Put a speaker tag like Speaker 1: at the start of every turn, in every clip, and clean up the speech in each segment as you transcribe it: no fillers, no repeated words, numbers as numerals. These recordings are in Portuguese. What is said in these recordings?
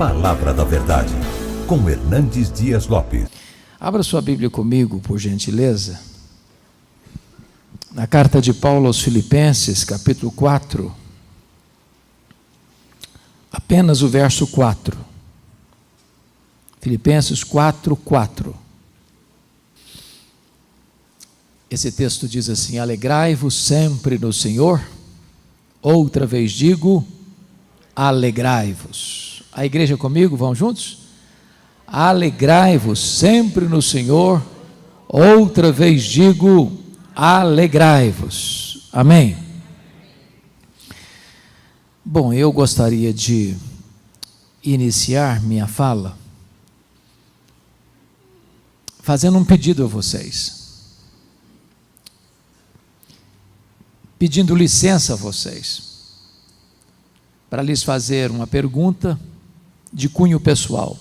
Speaker 1: Palavra da Verdade, com Hernandes Dias Lopes.
Speaker 2: Abra sua Bíblia comigo, por gentileza. Na carta de Paulo aos Filipenses, capítulo 4. Apenas o verso 4. Filipenses 4, 4. Esse texto diz assim: alegrai-vos sempre no Senhor. Outra vez digo, alegrai-vos. A igreja comigo, vamos juntos? Alegrai-vos sempre no Senhor. Outra vez digo, alegrai-vos. Amém. Bom, eu gostaria de iniciar minha fala fazendo um pedido a vocês. Pedindo licença a vocês, para lhes fazer uma pergunta de cunho pessoal.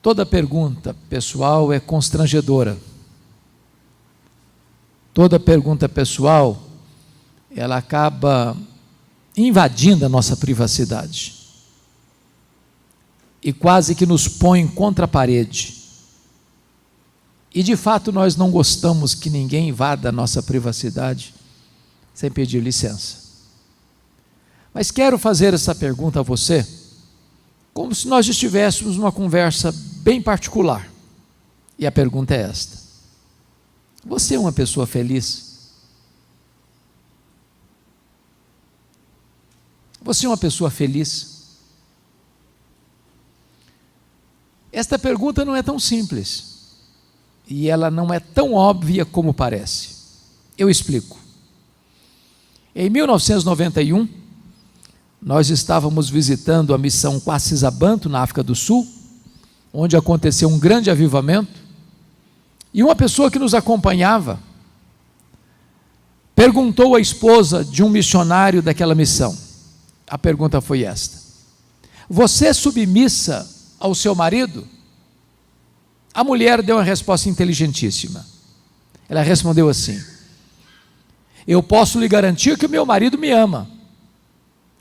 Speaker 2: Toda pergunta pessoal é constrangedora. Toda pergunta pessoal, ela acaba invadindo a nossa privacidade e quase que nos põe contra a parede. E de fato nós não gostamos que ninguém invada a nossa privacidade sem pedir licença. Mas quero fazer essa pergunta a você, como se nós estivéssemos numa conversa bem particular. E a pergunta é esta: você é uma pessoa feliz? Você é uma pessoa feliz? Esta pergunta não é tão simples. E ela não é tão óbvia como parece. Eu explico. Em 1991, nós estávamos visitando a missão Quacisabanto, na África do Sul, onde aconteceu um grande avivamento, e uma pessoa que nos acompanhava perguntou à esposa de um missionário daquela missão. A pergunta foi esta: você é submissa ao seu marido? A mulher deu uma resposta inteligentíssima. Ela respondeu assim: eu posso lhe garantir que o meu marido me ama,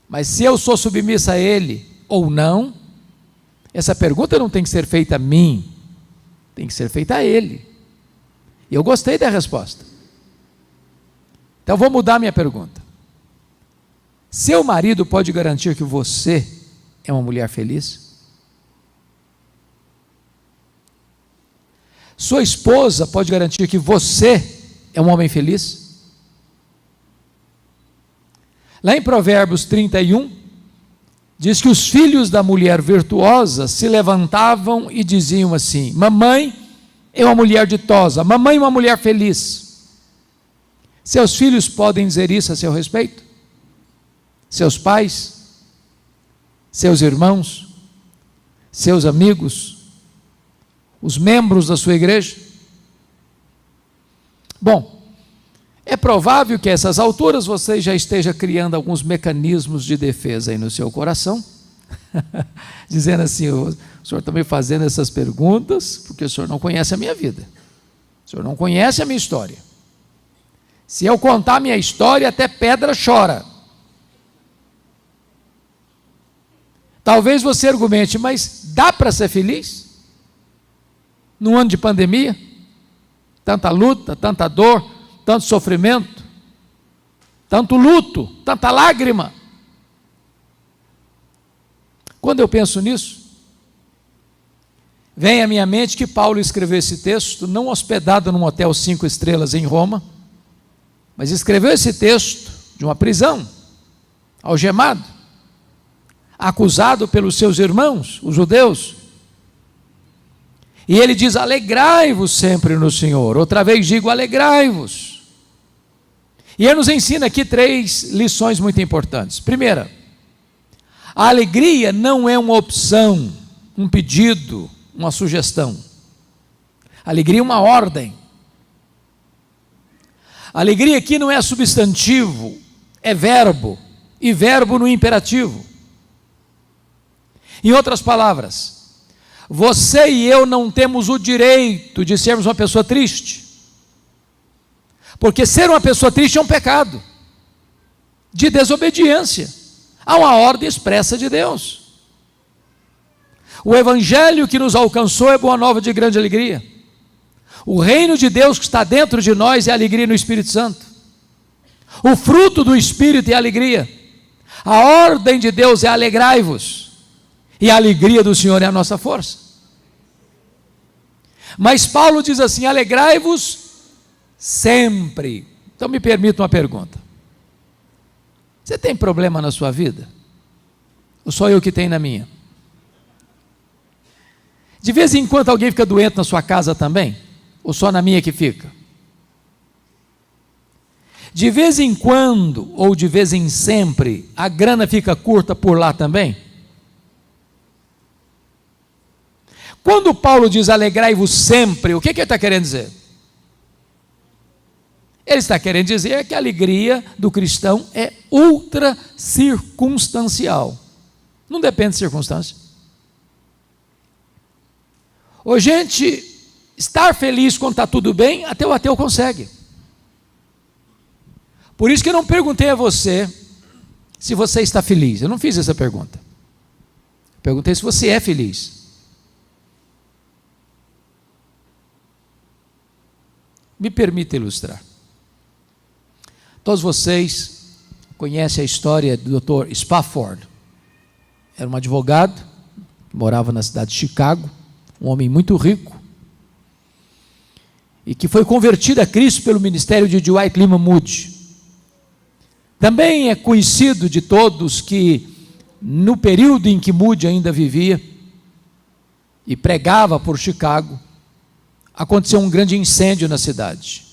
Speaker 2: mas se eu sou submissa a ele ou não, essa pergunta não tem que ser feita a mim, tem que ser feita a ele. E eu gostei da resposta. Então vou mudar minha pergunta. Seu marido pode garantir que você é uma mulher feliz? Sua esposa pode garantir que você é um homem feliz? Lá em Provérbios 31, diz que os filhos da mulher virtuosa se levantavam e diziam assim: mamãe é uma mulher ditosa, mamãe é uma mulher feliz. Seus filhos podem dizer isso a seu respeito? Seus pais? Seus irmãos? Seus amigos? Os membros da sua igreja? Bom, é provável que a essas alturas você já esteja criando alguns mecanismos de defesa aí no seu coração, dizendo assim: o senhor está me fazendo essas perguntas porque o senhor não conhece a minha vida, o senhor não conhece a minha história. Se eu contar a minha história, até pedra chora. Talvez você argumente: mas dá para ser feliz? Num ano de pandemia, tanta luta, tanta dor, tanto sofrimento, tanto luto, tanta lágrima. Quando eu penso nisso, vem à minha mente que Paulo escreveu esse texto não hospedado num hotel 5 estrelas em Roma, mas escreveu esse texto de uma prisão, algemado, acusado pelos seus irmãos, os judeus. E ele diz: alegrai-vos sempre no Senhor. Outra vez digo, alegrai-vos. E ele nos ensina aqui 3 lições muito importantes. Primeira, a alegria não é uma opção, um pedido, uma sugestão. A alegria é uma ordem. A alegria aqui não é substantivo, é verbo, e verbo no imperativo. Em outras palavras, você e eu não temos o direito de sermos uma pessoa triste, porque ser uma pessoa triste é um pecado de desobediência. Há uma ordem expressa de Deus. O evangelho que nos alcançou é boa nova de grande alegria. O reino de Deus que está dentro de nós é alegria no Espírito Santo. O fruto do Espírito é alegria. A ordem de Deus é alegrai-vos. E a alegria do Senhor é a nossa força. Mas Paulo diz assim: alegrai-vos sempre. Então me permita uma pergunta. Você tem problema na sua vida? Ou só eu que tenho na minha? De vez em quando alguém fica doente na sua casa também? Ou só na minha que fica? De vez em quando, ou de vez em sempre, a grana fica curta por lá também? Quando Paulo diz alegrai-vos sempre, o que ele está querendo dizer? Ele está querendo dizer que a alegria do cristão é ultra circunstancial. Não depende de circunstância. Ô gente, estar feliz quando está tudo bem, até o ateu consegue. Por isso que eu não perguntei a você se você está feliz. Eu não fiz essa pergunta. Perguntei se você é feliz. Me permita ilustrar. Todos vocês conhecem a história do Dr. Spafford. Era um advogado que morava na cidade de Chicago, um homem muito rico, e que foi convertido a Cristo pelo ministério de Dwight Lyman Moody. Também é conhecido de todos que, no período em que Moody ainda vivia e pregava por Chicago, aconteceu um grande incêndio na cidade.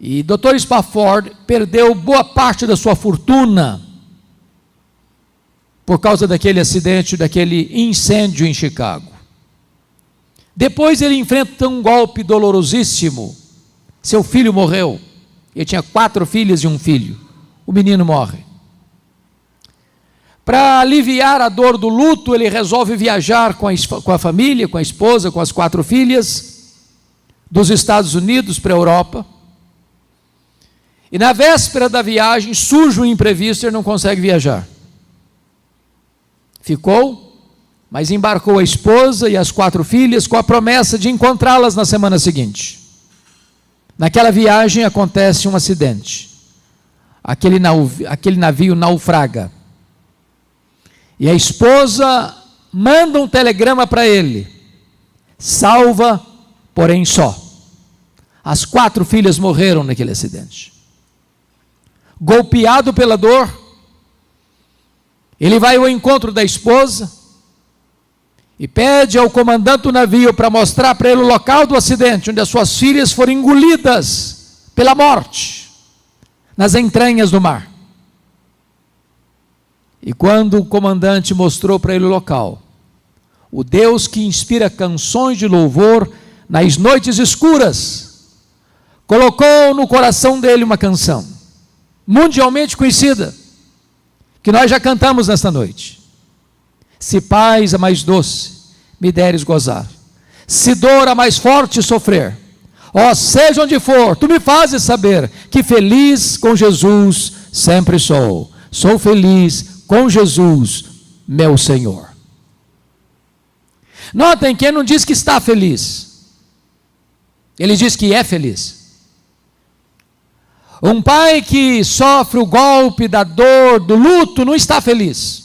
Speaker 2: E Dr. Spafford perdeu boa parte da sua fortuna por causa daquele acidente, daquele incêndio em Chicago. Depois ele enfrenta um golpe dolorosíssimo. Seu filho morreu. Ele tinha 4 filhas e um filho. O menino morre. Para aliviar a dor do luto, ele resolve viajar com a família, com a esposa, com as 4 filhas, dos Estados Unidos para a Europa. E na véspera da viagem, surge um imprevisto e ele não consegue viajar. Ficou, mas embarcou a esposa e as 4 filhas com a promessa de encontrá-las na semana seguinte. Naquela viagem acontece um acidente. Aquele navio naufraga. E a esposa manda um telegrama para ele: salva, porém só. As 4 filhas morreram naquele acidente. Golpeado pela dor, ele vai ao encontro da esposa e pede ao comandante do navio para mostrar para ele o local do acidente, onde as suas filhas foram engolidas pela morte, nas entranhas do mar. E quando o comandante mostrou para ele o local, o Deus que inspira canções de louvor nas noites escuras, colocou no coração dele uma canção, mundialmente conhecida, que nós já cantamos nesta noite. Se paz a mais doce me deres gozar, se dor a mais forte sofrer, ó, seja onde for, tu me fazes saber que feliz com Jesus sempre sou. Sou feliz com Jesus, meu Senhor. Notem que ele não diz que está feliz, ele diz que é feliz. Um pai que sofre o golpe da dor, do luto, não está feliz.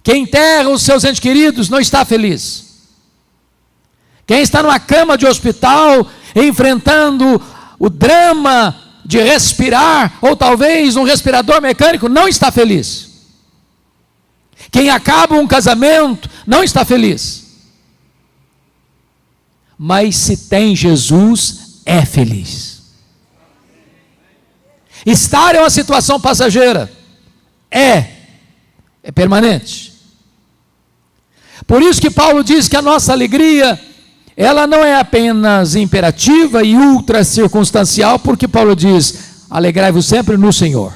Speaker 2: Quem enterra os seus entes queridos não está feliz. Quem está numa cama de hospital, enfrentando o drama de respirar, ou talvez um respirador mecânico, não está feliz. Quem acaba um casamento, não está feliz. Mas se tem Jesus, é feliz. Estar é uma situação passageira, é permanente. Por isso que Paulo diz que a nossa alegria, ela não é apenas imperativa e ultra circunstancial, porque Paulo diz: alegrai-vos sempre no Senhor.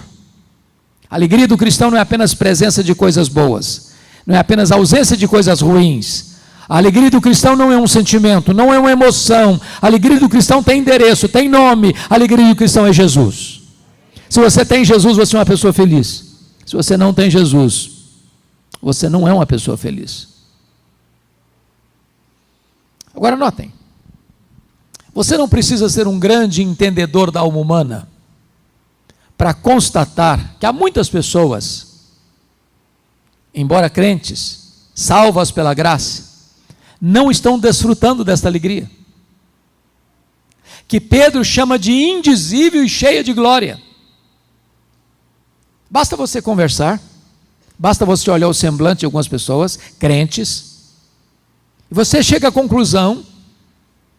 Speaker 2: A alegria do cristão não é apenas presença de coisas boas, não é apenas ausência de coisas ruins. A alegria do cristão não é um sentimento, não é uma emoção. A alegria do cristão tem endereço, tem nome. A alegria do cristão é Jesus. Se você tem Jesus, você é uma pessoa feliz. Se você não tem Jesus, você não é uma pessoa feliz. Agora notem, você não precisa ser um grande entendedor da alma humana para constatar que há muitas pessoas, embora crentes, salvas pela graça, não estão desfrutando desta alegria, que Pedro chama de indizível e cheia de glória. Basta você conversar, basta você olhar o semblante de algumas pessoas, crentes, e você chega à conclusão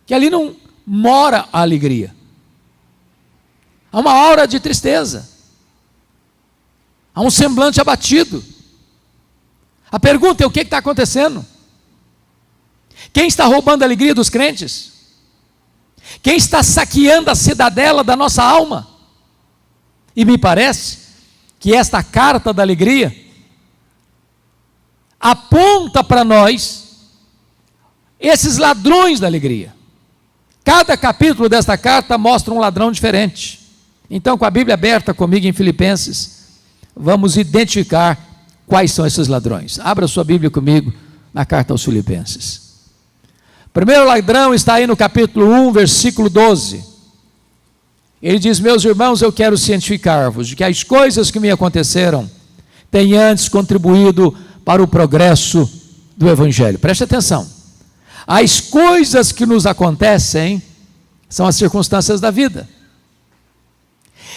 Speaker 2: que ali não mora a alegria. Há uma aura de tristeza, há um semblante abatido. A pergunta é: o que está acontecendo? Quem está roubando a alegria dos crentes? Quem está saqueando a cidadela da nossa alma? E me parece que esta carta da alegria aponta para nós esses ladrões da alegria. Cada capítulo desta carta mostra um ladrão diferente. Então, com a Bíblia aberta comigo em Filipenses, vamos identificar quais são esses ladrões. Abra sua Bíblia comigo na carta aos Filipenses. O primeiro ladrão está aí no capítulo 1, versículo 12. Ele diz: meus irmãos, eu quero cientificar-vos de que as coisas que me aconteceram têm antes contribuído para o progresso do Evangelho. Preste atenção. As coisas que nos acontecem são as circunstâncias da vida.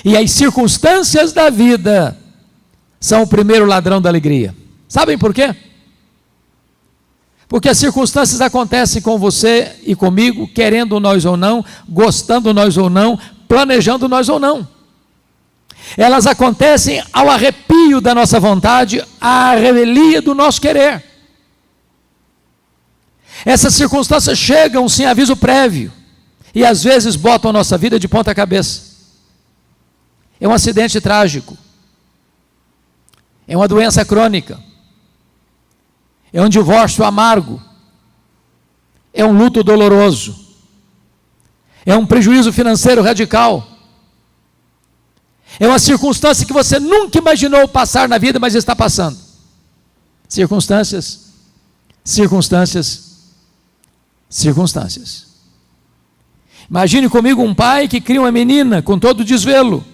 Speaker 2: E as circunstâncias da vida são o primeiro ladrão da alegria. Sabem por quê? Porque as circunstâncias acontecem com você e comigo, querendo nós ou não, gostando nós ou não, planejando nós ou não. Elas acontecem ao arrepio da nossa vontade, à revelia do nosso querer. Essas circunstâncias chegam sem aviso prévio e às vezes botam a nossa vida de ponta cabeça. É um acidente trágico, é uma doença crônica, é um divórcio amargo, é um luto doloroso, é um prejuízo financeiro radical, é uma circunstância que você nunca imaginou passar na vida, mas está passando. Circunstâncias. Imagine comigo um pai que cria uma menina com todo desvelo,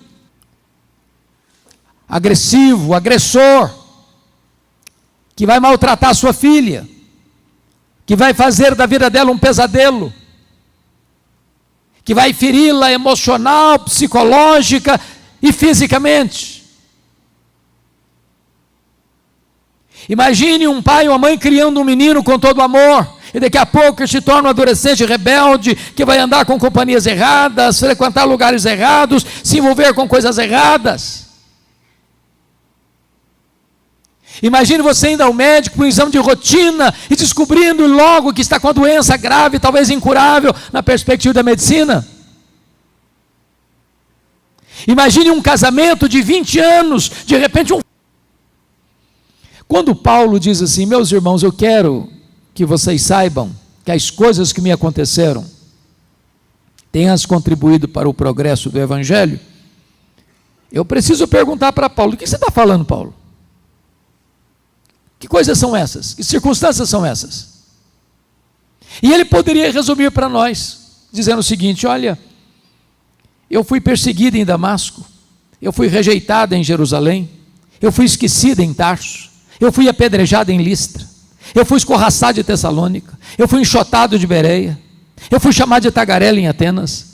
Speaker 2: agressivo, agressor, que vai maltratar sua filha, que vai fazer da vida dela um pesadelo, que vai feri-la emocional, psicológica e fisicamente. Imagine um pai ou uma mãe criando um menino com todo amor, e daqui a pouco ele se torna um adolescente rebelde, que vai andar com companhias erradas, frequentar lugares errados, se envolver com coisas erradas. Imagine você indo ao médico para um exame de rotina e descobrindo logo que está com a doença grave, talvez incurável, na perspectiva da medicina. Imagine um casamento de 20 anos, de repente Quando Paulo diz assim: meus irmãos, eu quero que vocês saibam que as coisas que me aconteceram têm as contribuído para o progresso do Evangelho, eu preciso perguntar para Paulo: o que você está falando, Paulo? Que coisas são essas? Que circunstâncias são essas? E ele poderia resumir para nós, dizendo o seguinte: olha, eu fui perseguido em Damasco, eu fui rejeitado em Jerusalém, eu fui esquecido em Tarso, eu fui apedrejado em Listra, eu fui escorraçado de Tessalônica, eu fui enxotado de Bereia, eu fui chamado de tagarela em Atenas,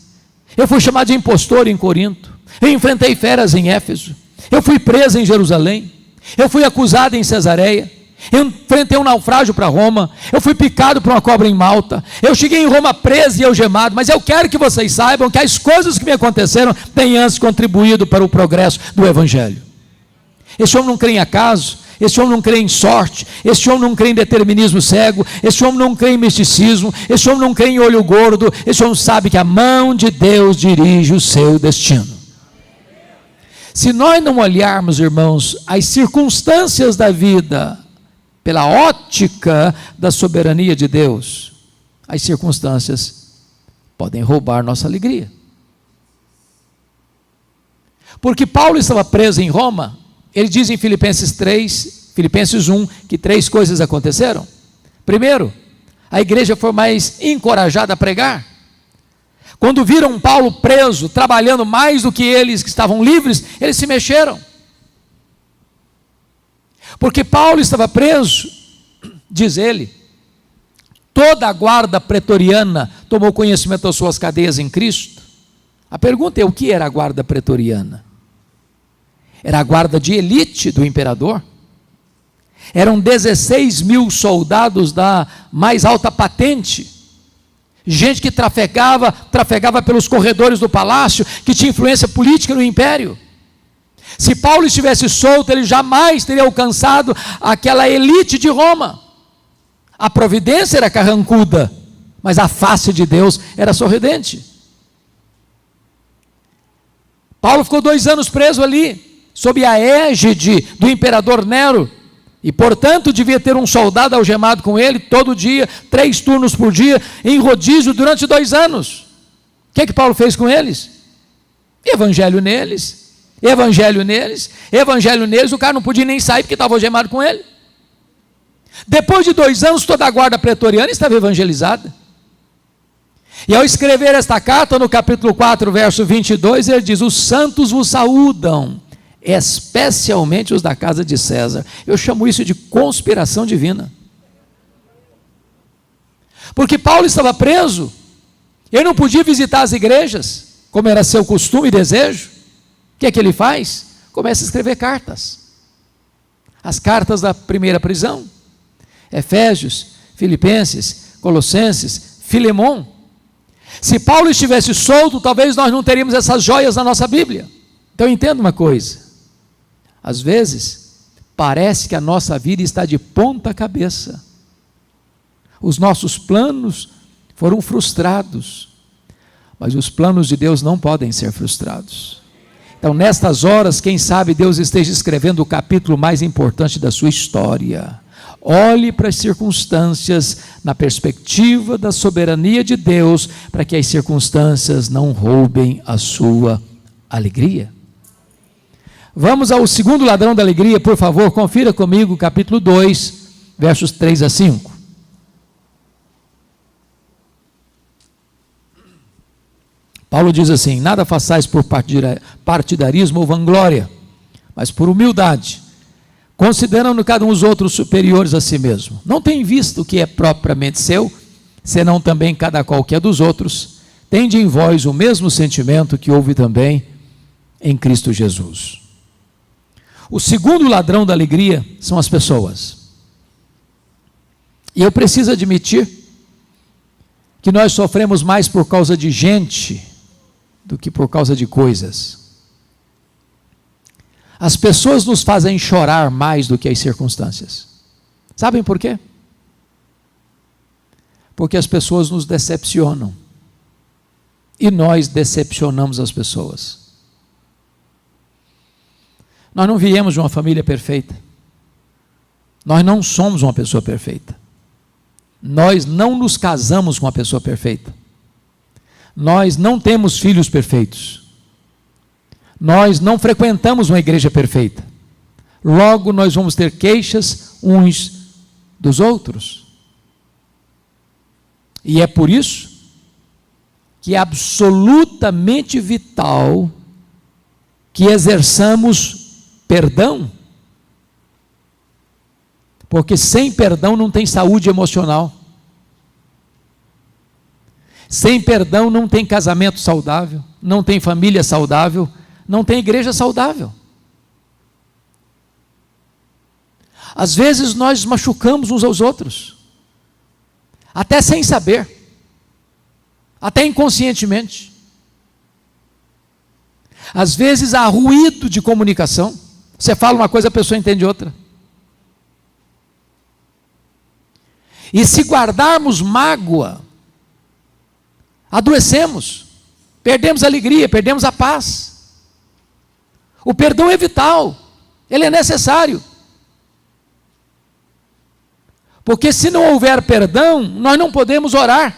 Speaker 2: eu fui chamado de impostor em Corinto, eu enfrentei feras em Éfeso, eu fui preso em Jerusalém, eu fui acusado em Cesareia, eu enfrentei um naufrágio para Roma, eu fui picado por uma cobra em Malta, eu cheguei em Roma preso e algemado, mas eu quero que vocês saibam que as coisas que me aconteceram têm antes contribuído para o progresso do Evangelho. Esse homem não crê em acaso, esse homem não crê em sorte, esse homem não crê em determinismo cego, esse homem não crê em misticismo, esse homem não crê em olho gordo, esse homem sabe que a mão de Deus dirige o seu destino. Se nós não olharmos, irmãos, as circunstâncias da vida pela ótica da soberania de Deus, as circunstâncias podem roubar nossa alegria. Porque Paulo estava preso em Roma. Ele diz em Filipenses 1, que 3 coisas aconteceram. Primeiro, a igreja foi mais encorajada a pregar. Quando viram Paulo preso, trabalhando mais do que eles que estavam livres, eles se mexeram. Porque Paulo estava preso, diz ele, toda a guarda pretoriana tomou conhecimento das suas cadeias em Cristo. A pergunta é: o que era a guarda pretoriana? Era a guarda de elite do imperador. Eram 16 mil soldados da mais alta patente, gente que trafegava pelos corredores do palácio, que tinha influência política no império. Se Paulo estivesse solto, ele jamais teria alcançado aquela elite de Roma. A providência era carrancuda, mas a face de Deus era sorridente. Paulo ficou 2 anos preso ali, sob a égide do imperador Nero, e portanto devia ter um soldado algemado com ele todo dia, 3 turnos por dia, em rodízio durante 2 anos. O que Paulo fez com eles? Evangelho neles, o cara não podia nem sair porque estava algemado com ele. Depois de 2 anos, toda a guarda pretoriana estava evangelizada. E ao escrever esta carta, no capítulo 4, verso 22, ele diz: os santos vos saúdam, especialmente os da casa de César. Eu chamo isso de conspiração divina. Porque Paulo estava preso, ele não podia visitar as igrejas, como era seu costume e desejo. O que é que ele faz? Começa a escrever cartas. As cartas da primeira prisão: Efésios, Filipenses, Colossenses, Filemon. Se Paulo estivesse solto, talvez nós não teríamos essas joias na nossa Bíblia. Então entenda uma coisa: às vezes parece que a nossa vida está de ponta cabeça, os nossos planos foram frustrados, mas os planos de Deus não podem ser frustrados. Então nestas horas, quem sabe Deus esteja escrevendo o capítulo mais importante da sua história. Olhe para as circunstâncias na perspectiva da soberania de Deus, para que as circunstâncias não roubem a sua alegria. Vamos ao segundo ladrão da alegria, por favor, confira comigo capítulo 2, versos 3 a 5. Paulo diz assim: nada façais por partidarismo ou vanglória, mas por humildade, considerando cada um os outros superiores a si mesmo. Não tem visto o que é propriamente seu, senão também cada qual que é dos outros. Tende em vós o mesmo sentimento que houve também em Cristo Jesus. O segundo ladrão da alegria são as pessoas. E eu preciso admitir que nós sofremos mais por causa de gente do que por causa de coisas. As pessoas nos fazem chorar mais do que as circunstâncias. Sabem por quê? Porque as pessoas nos decepcionam. E nós decepcionamos as pessoas. Nós não viemos de uma família perfeita. Nós não somos uma pessoa perfeita. Nós não nos casamos com uma pessoa perfeita. Nós não temos filhos perfeitos. Nós não frequentamos uma igreja perfeita. Logo, nós vamos ter queixas uns dos outros. E é por isso que é absolutamente vital que exerçamos perdão. Porque sem perdão não tem saúde emocional. Sem perdão não tem casamento saudável, não tem família saudável, não tem igreja saudável. Às vezes nós machucamos uns aos outros, até sem saber, até inconscientemente. Às vezes há ruído de comunicação. Você fala uma coisa, a pessoa entende outra. E se guardarmos mágoa, adoecemos, perdemos a alegria, perdemos a paz. O perdão é vital, ele é necessário. Porque se não houver perdão, nós não podemos orar,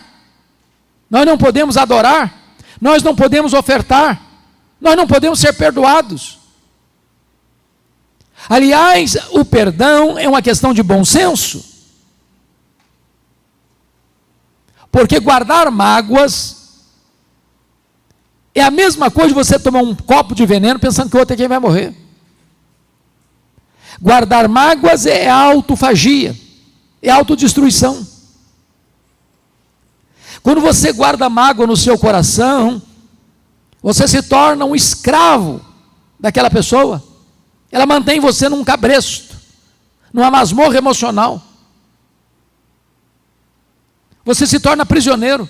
Speaker 2: nós não podemos adorar, nós não podemos ofertar, Nós não podemos ser perdoados. Aliás, o perdão é uma questão de bom senso. Porque guardar mágoas é a mesma coisa de você tomar um copo de veneno pensando que o outro é quem vai morrer. Guardar mágoas é autofagia, é autodestruição. Quando você guarda mágoa no seu coração, você se torna um escravo daquela pessoa. Ela mantém você num cabresto, numa masmorra emocional. Você se torna prisioneiro.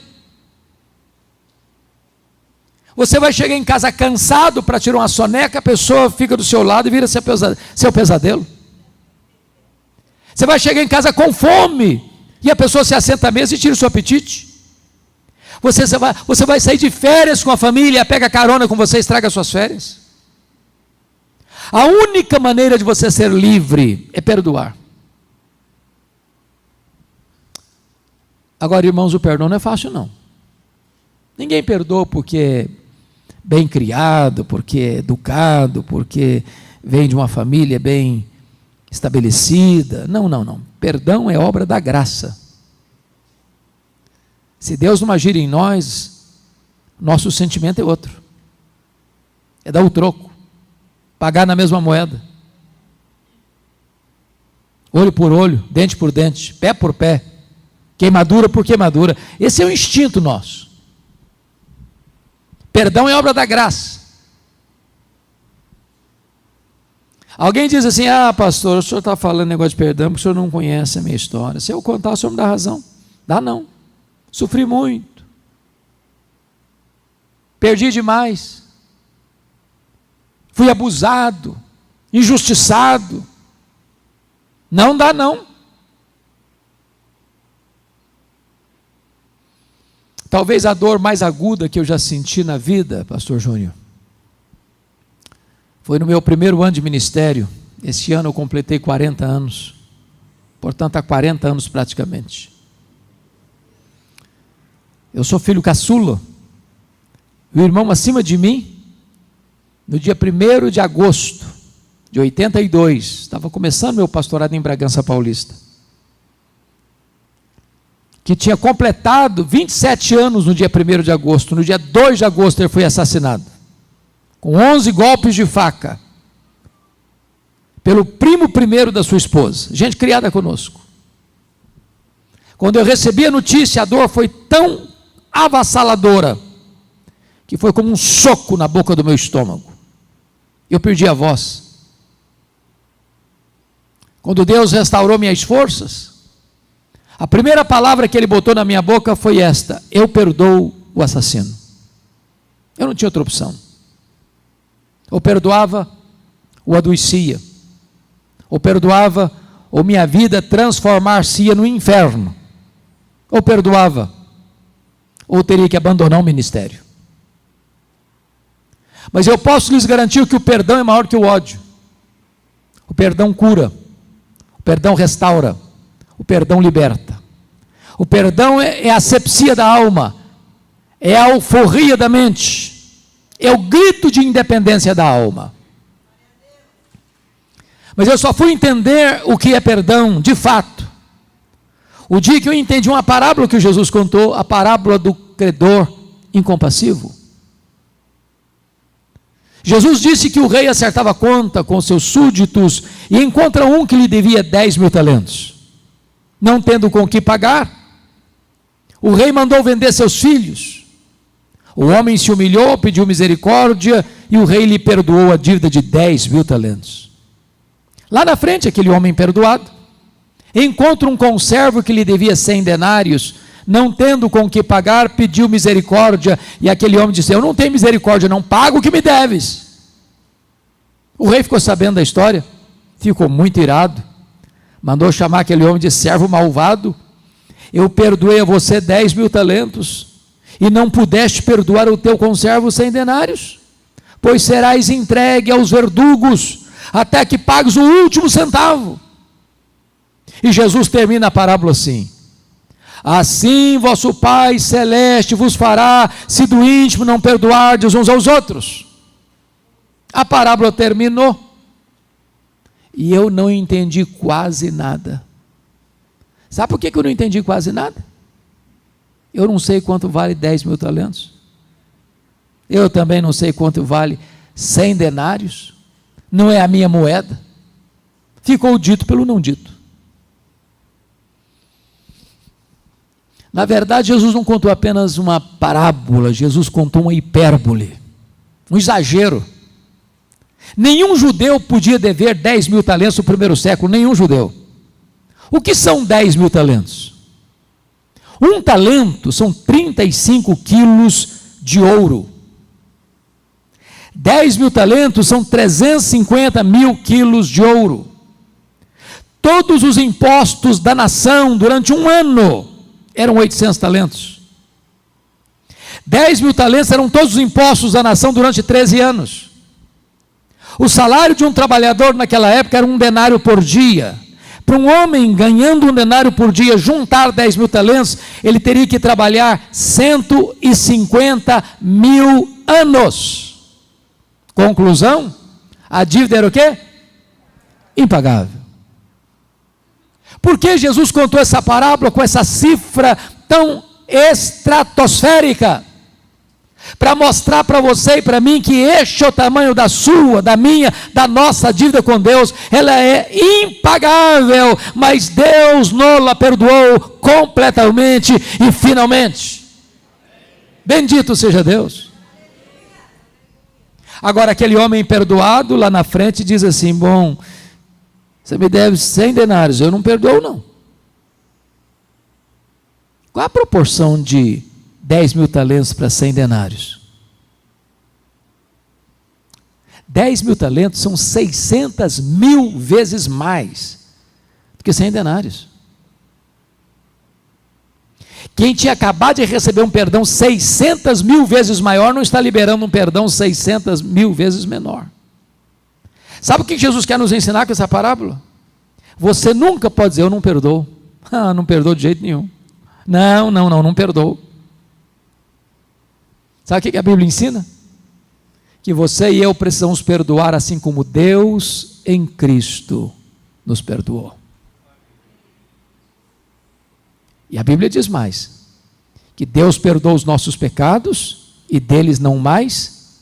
Speaker 2: Você vai chegar em casa cansado para tirar uma soneca, a pessoa fica do seu lado e vira seu pesadelo. Você vai chegar em casa com fome e a pessoa se assenta à mesa e tira o seu apetite. Você vai sair de férias com a família, pega carona com você e estraga suas férias. A única maneira de você ser livre é perdoar. Agora, irmãos, o perdão não é fácil, não. Ninguém perdoa porque é bem criado, porque é educado, porque vem de uma família bem estabelecida. Não. Perdão é obra da graça. Se Deus não agir em nós, nosso sentimento é outro. É dar o troco, pagar na mesma moeda. Olho por olho, dente por dente, pé por pé, queimadura por queimadura. Esse é o instinto nosso. Perdão é obra da graça. Alguém diz assim: pastor, o senhor está falando negócio de perdão porque o senhor não conhece a minha história. Se eu contar, o senhor me dá razão. Dá não. Sofri muito. Perdi demais. Fui abusado, injustiçado. Não dá não. Talvez a dor mais aguda que eu já senti na vida, pastor Júnior, foi no meu primeiro ano de ministério. Esse ano eu completei 40 anos. Portanto, há 40 anos praticamente. Eu sou filho caçula. O irmão acima de mim, no dia 1º de agosto de 82, estava começando meu pastorado em Bragança Paulista, que tinha completado 27 anos no dia 1º de agosto. No dia 2 de agosto ele foi assassinado, com 11 golpes de faca, pelo primo primeiro da sua esposa, gente criada conosco. Quando eu recebi a notícia, a dor foi tão avassaladora, que foi como um soco na boca do meu estômago. Eu perdi a voz. Quando Deus restaurou minhas forças, a primeira palavra que Ele botou na minha boca foi esta: eu perdoo o assassino. Eu não tinha outra opção. Ou perdoava, ou adoecia. Ou perdoava, ou minha vida transformar-se-ia no inferno. Ou perdoava, ou teria que abandonar o ministério. Mas eu posso lhes garantir que o perdão é maior que o ódio. O perdão cura, o perdão restaura, o perdão liberta. O perdão é a asepsia da alma, é a alforria da mente, é o grito de independência da alma. Mas eu só fui entender o que é perdão, de fato, o dia que eu entendi uma parábola que Jesus contou, a parábola do credor incompassivo. Jesus disse que o rei acertava conta com seus súditos e encontra um que lhe devia 10.000 talentos. Não tendo com que pagar, o rei mandou vender seus filhos. O homem se humilhou, pediu misericórdia e o rei lhe perdoou a dívida de 10.000 talentos. Lá na frente, aquele homem perdoado encontra um conservo que lhe devia 100 denários, não tendo com que pagar, pediu misericórdia, e aquele homem disse: eu não tenho misericórdia, não pago o que me deves. O rei ficou sabendo da história, ficou muito irado, mandou chamar aquele homem de servo malvado. Eu perdoei a você 10.000 talentos, e não pudeste perdoar o teu conservo 100 denários, pois serás entregue aos verdugos, até que pagues o último centavo. E Jesus termina a parábola assim: assim vosso Pai Celeste vos fará, se do íntimo não perdoardes uns aos outros. A parábola terminou e eu não entendi quase nada. Sabe por que eu não entendi quase nada? Eu não sei quanto vale 10 mil talentos. Eu também não sei quanto vale 100 denários. Não é a minha moeda. Ficou dito pelo não dito. Na verdade, Jesus não contou apenas uma parábola, Jesus contou uma hipérbole, um exagero. Nenhum judeu podia dever 10 mil talentos no primeiro século, nenhum judeu. O que são 10 mil talentos? Um talento são 35 quilos de ouro. 10 mil talentos são 350 mil quilos de ouro. Todos os impostos da nação durante um ano eram 800 talentos. 10 mil talentos eram todos os impostos da nação durante 13 anos. O salário de um trabalhador naquela época era 1 denário por dia. Para um homem ganhando 1 denário por dia, juntar 10 mil talentos, ele teria que trabalhar 150 mil anos. Conclusão, a dívida era o quê? Impagável. Por que Jesus contou essa parábola com essa cifra tão estratosférica? Para mostrar para você e para mim que este é o tamanho da sua, da minha, da nossa dívida com Deus. Ela é impagável, mas Deus nos perdoou completamente e finalmente. Bendito seja Deus. Agora aquele homem perdoado lá na frente diz assim: bom, você me deve 100 denários, eu não perdoo não. Qual a proporção de 10 mil talentos para 100 denários? 10 mil talentos são 600 mil vezes mais do que 100 denários. Quem tinha acabado de receber um perdão 600 mil vezes maior, não está liberando um perdão 600 mil vezes menor. Sabe o que Jesus quer nos ensinar com essa parábola? Você nunca pode dizer: eu não perdoo. Não perdoo de jeito nenhum. Não perdoo. Sabe o que a Bíblia ensina? Que você e eu precisamos perdoar assim como Deus em Cristo nos perdoou. E a Bíblia diz mais, que Deus perdoa os nossos pecados e deles não mais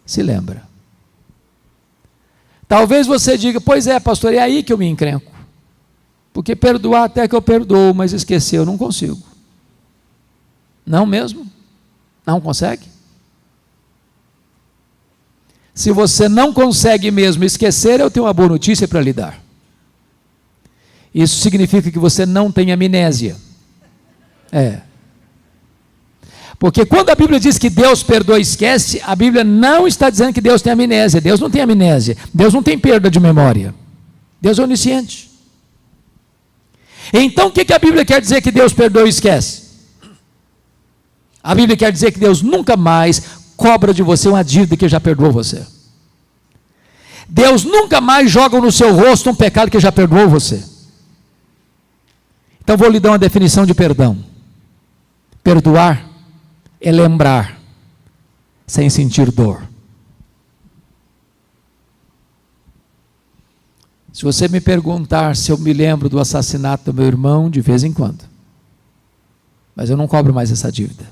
Speaker 2: se lembra. Talvez você diga: pois é, pastor, é aí que eu me encrenco. Porque perdoar até que eu perdoo, mas esquecer eu não consigo. Não mesmo? Não consegue? Se você não consegue mesmo esquecer, eu tenho uma boa notícia para lhe dar. Isso significa que você não tem amnésia. Porque quando a Bíblia diz que Deus perdoa e esquece, a Bíblia não está dizendo que Deus tem amnésia. Deus não tem amnésia. Deus não tem perda de memória. Deus é onisciente. Então o que a Bíblia quer dizer que Deus perdoa e esquece? A Bíblia quer dizer que Deus nunca mais cobra de você uma dívida que já perdoou você. Deus nunca mais joga no seu rosto um pecado que já perdoou você. Então vou lhe dar uma definição de perdão. Perdoar é lembrar sem sentir dor. Se você me perguntar se eu me lembro do assassinato do meu irmão, de vez em quando, mas eu não cobro mais essa dívida.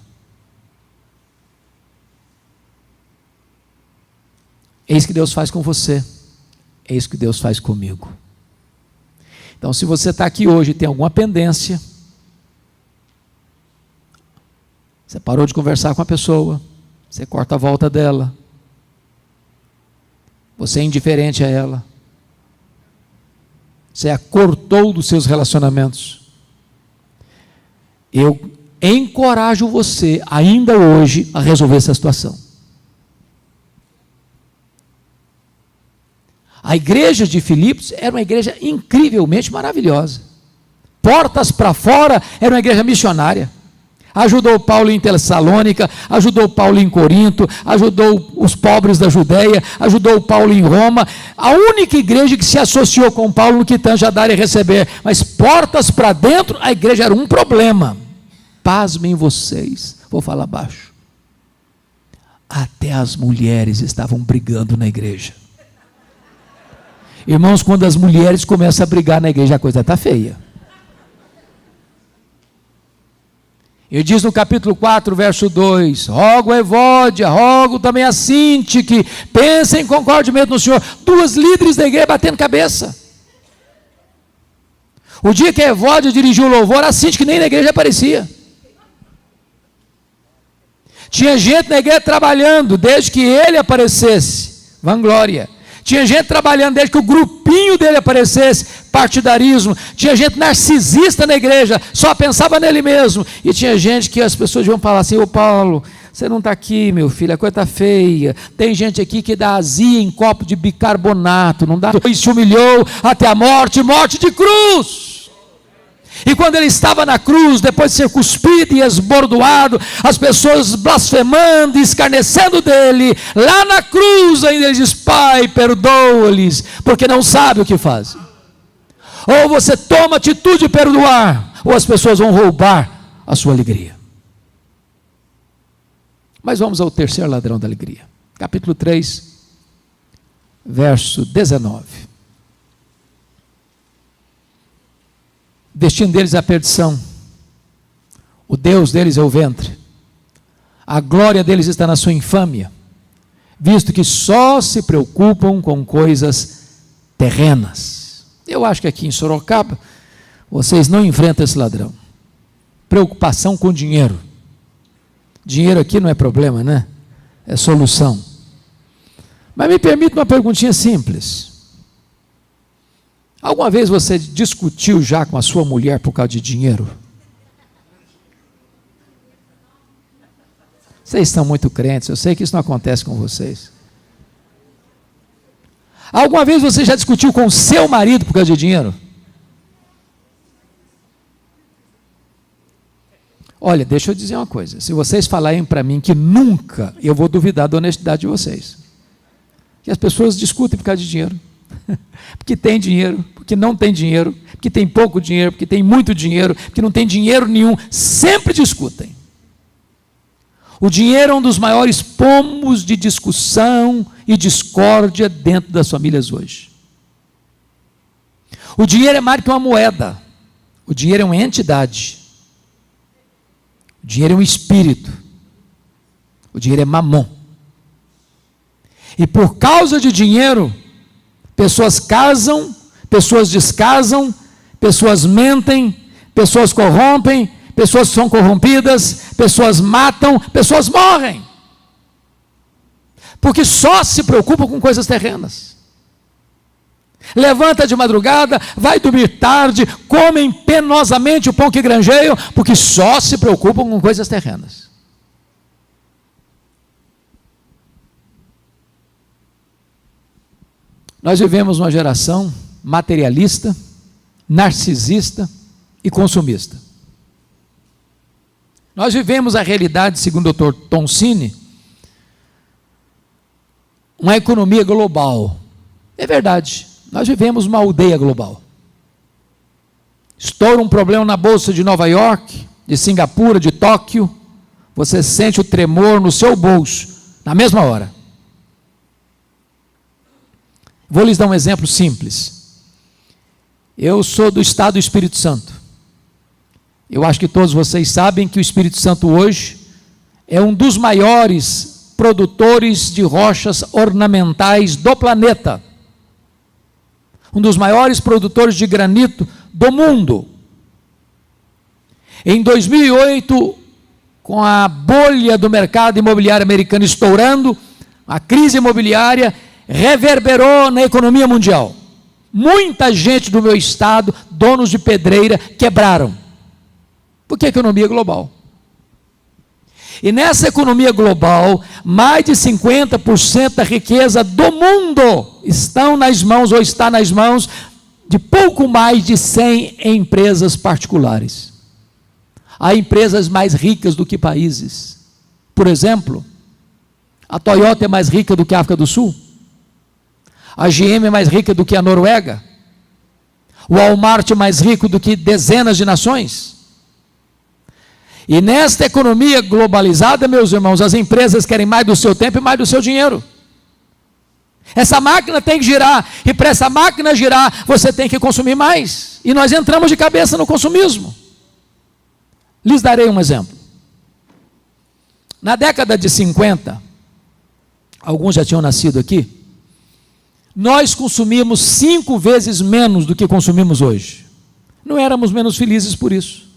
Speaker 2: É isso que Deus faz com você, é isso que Deus faz comigo. Então, se você está aqui hoje e tem alguma pendência, você parou de conversar com a pessoa, você corta a volta dela, você é indiferente a ela, você a cortou dos seus relacionamentos, eu encorajo você ainda hoje a resolver essa situação. A igreja de Filipos era uma igreja incrivelmente maravilhosa. Portas para fora, era uma igreja missionária. Ajudou Paulo em Tessalônica, ajudou Paulo em Corinto, ajudou os pobres da Judéia, ajudou Paulo em Roma. A única igreja que se associou com Paulo no que tange a dar e receber. Mas portas para dentro, a igreja era um problema. Pasmem vocês, vou falar baixo. Até as mulheres estavam brigando na igreja. Irmãos, quando as mulheres começam a brigar na igreja, a coisa está feia. Ele diz no capítulo 4, verso 2: rogo a Evódia, rogo também a Sinti, que pensem concordemente no Senhor. Duas líderes da igreja batendo cabeça. O dia que a Evódia dirigiu o louvor, a Sinti que nem na igreja aparecia. Tinha gente na igreja trabalhando desde que ele aparecesse, vanglória. Tinha gente trabalhando desde que o grupinho dele aparecesse, partidarismo. Tinha gente narcisista na igreja, só pensava nele mesmo. E tinha gente que as pessoas iam falar assim: ô Paulo, você não está aqui, meu filho, a coisa está feia. Tem gente aqui que dá azia em copo de bicarbonato, não dá. E se humilhou até a morte, morte de cruz. E quando ele estava na cruz, depois de ser cuspido e esbordoado, as pessoas blasfemando e escarnecendo dele, lá na cruz ainda ele diz: Pai, perdoa-lhes, porque não sabe o que fazem. Ou você toma atitude de perdoar, ou as pessoas vão roubar a sua alegria. Mas vamos ao terceiro ladrão da alegria. Capítulo 3, verso 19. O destino deles é a perdição, o Deus deles é o ventre, a glória deles está na sua infâmia, visto que só se preocupam com coisas terrenas. Eu acho que aqui em Sorocaba vocês não enfrentam esse ladrão. Preocupação com dinheiro. Dinheiro aqui não é problema, né? É solução. Mas me permite uma perguntinha simples. Alguma vez você discutiu já com a sua mulher por causa de dinheiro? Vocês estão muito crentes, eu sei que isso não acontece com vocês. Alguma vez você já discutiu com o seu marido por causa de dinheiro? Olha, deixa eu dizer uma coisa. Se vocês falarem para mim que nunca, eu vou duvidar da honestidade de vocês. Que as pessoas discutem por causa de dinheiro. Porque tem dinheiro, porque não tem dinheiro, porque tem pouco dinheiro, porque tem muito dinheiro, porque não tem dinheiro nenhum, sempre discutem. O dinheiro é um dos maiores pomos de discussão e discórdia dentro das famílias hoje. O dinheiro é mais que uma moeda, o dinheiro é uma entidade, o dinheiro é um espírito, o dinheiro é mamon. E por causa de dinheiro, pessoas casam, pessoas descasam, pessoas mentem, pessoas corrompem, pessoas são corrompidas, pessoas matam, pessoas morrem. Porque só se preocupam com coisas terrenas. Levanta de madrugada, vai dormir tarde, comem penosamente o pão que granjeiam, porque só se preocupam com coisas terrenas. Nós vivemos uma geração materialista, narcisista e consumista. Nós vivemos a realidade, segundo o Dr. Toncini, uma economia global. É verdade, nós vivemos uma aldeia global. Estoura um problema na bolsa de Nova York, de Singapura, de Tóquio, você sente o tremor no seu bolso, na mesma hora. Vou lhes dar um exemplo simples. Eu sou do estado do Espírito Santo. Eu acho que todos vocês sabem que o Espírito Santo hoje é um dos maiores produtores de rochas ornamentais do planeta. Um dos maiores produtores de granito do mundo. Em 2008, com a bolha do mercado imobiliário americano estourando, a crise imobiliária reverberou na economia mundial. Muita gente do meu estado, donos de pedreira, quebraram. Porque é economia global. E nessa economia global, mais de 50% da riqueza do mundo estão nas mãos, ou está nas mãos, de pouco mais de 100 empresas particulares. Há empresas mais ricas do que países. Por exemplo, a Toyota é mais rica do que a África do Sul. A GM é mais rica do que a Noruega. O Walmart é mais rico do que dezenas de nações. E nesta economia globalizada, meus irmãos, as empresas querem mais do seu tempo e mais do seu dinheiro. Essa máquina tem que girar, e para essa máquina girar, você tem que consumir mais. E nós entramos de cabeça no consumismo. Lhes darei um exemplo. Na década de 50, alguns já tinham nascido aqui, nós consumíamos 5 vezes menos do que consumimos hoje. Não éramos menos felizes por isso.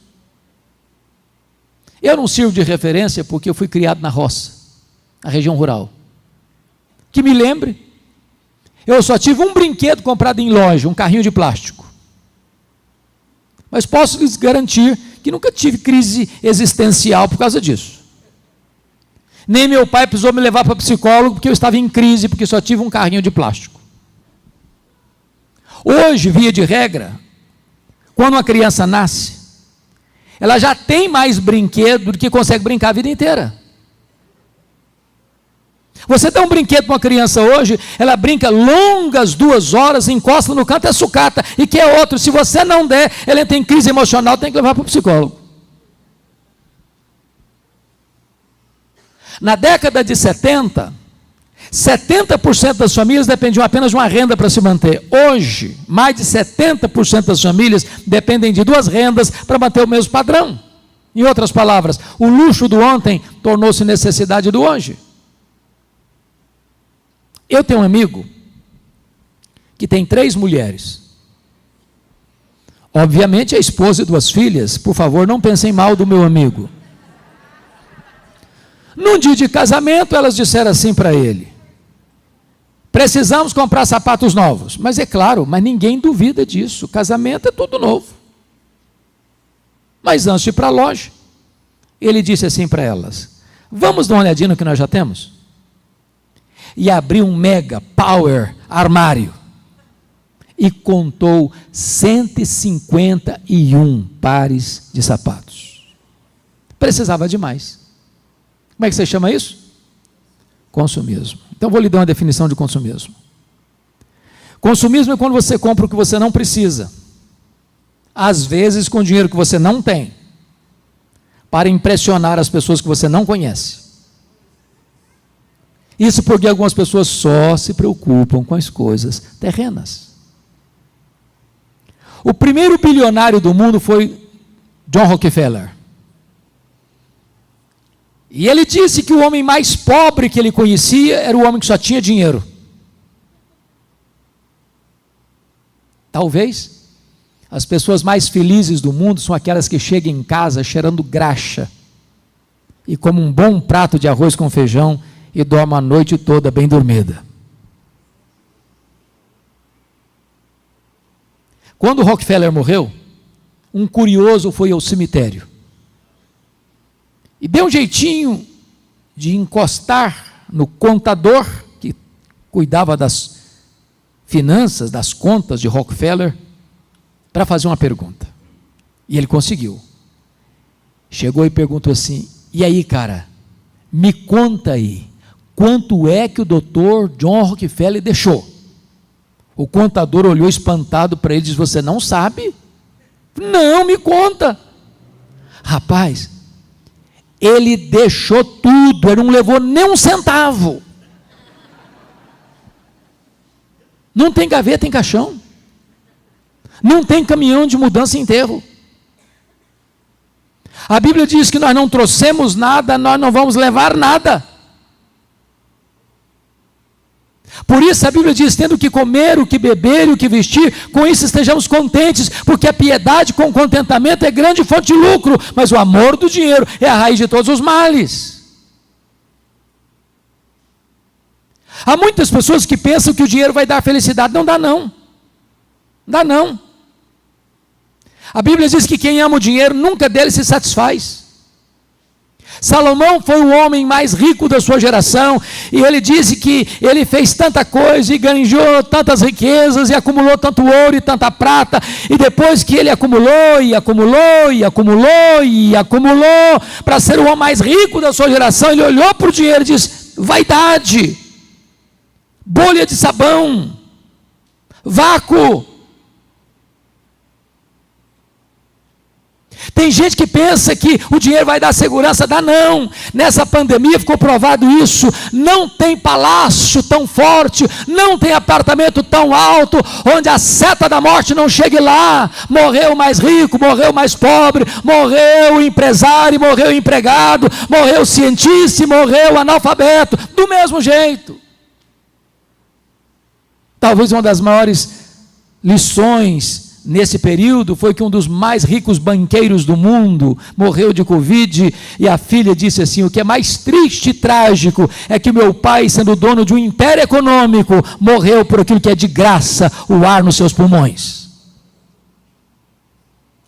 Speaker 2: Eu não sirvo de referência porque eu fui criado na roça, na região rural. Que me lembre, eu só tive um brinquedo comprado em loja, um carrinho de plástico. Mas posso lhes garantir que nunca tive crise existencial por causa disso. Nem meu pai precisou me levar para psicólogo porque eu estava em crise, porque só tive um carrinho de plástico. Hoje, via de regra, quando uma criança nasce, ela já tem mais brinquedo do que consegue brincar a vida inteira. Você dá um brinquedo para uma criança hoje, ela brinca longas 2 horas, encosta no canto, é sucata, e quer outro. Se você não der, ela tem crise emocional, tem que levar para o psicólogo. Na década de 70, 70% das famílias dependiam apenas de uma renda para se manter. Hoje, mais de 70% das famílias dependem de 2 rendas para manter o mesmo padrão. Em outras palavras, o luxo do ontem tornou-se necessidade do hoje. Eu tenho um amigo que tem 3 mulheres. Obviamente, a esposa e 2 filhas. Por favor, não pensem mal do meu amigo. Num dia de casamento, elas disseram assim para ele: precisamos comprar sapatos novos. Mas é claro, mas ninguém duvida disso. Casamento é tudo novo. Mas antes de ir para a loja, ele disse assim para elas: vamos dar uma olhadinha no que nós já temos? E abriu um mega power armário e contou 151 pares de sapatos. Precisava de mais. Como é que você chama isso? Consumismo. Então vou lhe dar uma definição de consumismo. Consumismo é quando você compra o que você não precisa, às vezes com dinheiro que você não tem, para impressionar as pessoas que você não conhece. Isso porque algumas pessoas só se preocupam com as coisas terrenas. O primeiro bilionário do mundo foi John Rockefeller. E ele disse que o homem mais pobre que ele conhecia era o homem que só tinha dinheiro. Talvez as pessoas mais felizes do mundo são aquelas que chegam em casa cheirando graxa e comem um bom prato de arroz com feijão e dorme a noite toda bem dormida. Quando Rockefeller morreu, um curioso foi ao cemitério e deu um jeitinho de encostar no contador que cuidava das finanças, das contas de Rockefeller, para fazer uma pergunta. E ele conseguiu. Chegou e perguntou assim: e aí, cara, me conta aí, quanto é que o doutor John Rockefeller deixou? O contador olhou espantado para ele e disse: você não sabe? Não, me conta. Rapaz, ele deixou tudo, ele não levou nem um centavo. Não tem gaveta em caixão. Não tem caminhão de mudança e enterro. A Bíblia diz que nós não trouxemos nada, nós não vamos levar nada. Por isso a Bíblia diz: tendo o que comer, o que beber e o que vestir, com isso estejamos contentes, porque a piedade com contentamento é grande fonte de lucro, mas o amor do dinheiro é a raiz de todos os males. Há muitas pessoas que pensam que o dinheiro vai dar felicidade. Não dá não. Não dá não. A Bíblia diz que quem ama o dinheiro nunca dele se satisfaz. Salomão foi o homem mais rico da sua geração, e ele disse que ele fez tanta coisa, e ganhou tantas riquezas, e acumulou tanto ouro e tanta prata, e depois que ele acumulou, e acumulou, e acumulou, e acumulou, para ser o homem mais rico da sua geração, ele olhou para o dinheiro e disse: vaidade, bolha de sabão, vácuo. Tem gente que pensa que o dinheiro vai dar segurança, dá não. Nessa pandemia ficou provado isso. Não tem palácio tão forte, não tem apartamento tão alto, onde a seta da morte não chegue lá. Morreu o mais rico, morreu o mais pobre, morreu o empresário, morreu o empregado, morreu o cientista, morreu o analfabeto, do mesmo jeito. Talvez uma das maiores lições nesse período foi que um dos mais ricos banqueiros do mundo morreu de Covid, e a filha disse assim: o que é mais triste e trágico é que meu pai, sendo dono de um império econômico, morreu por aquilo que é de graça, o ar nos seus pulmões.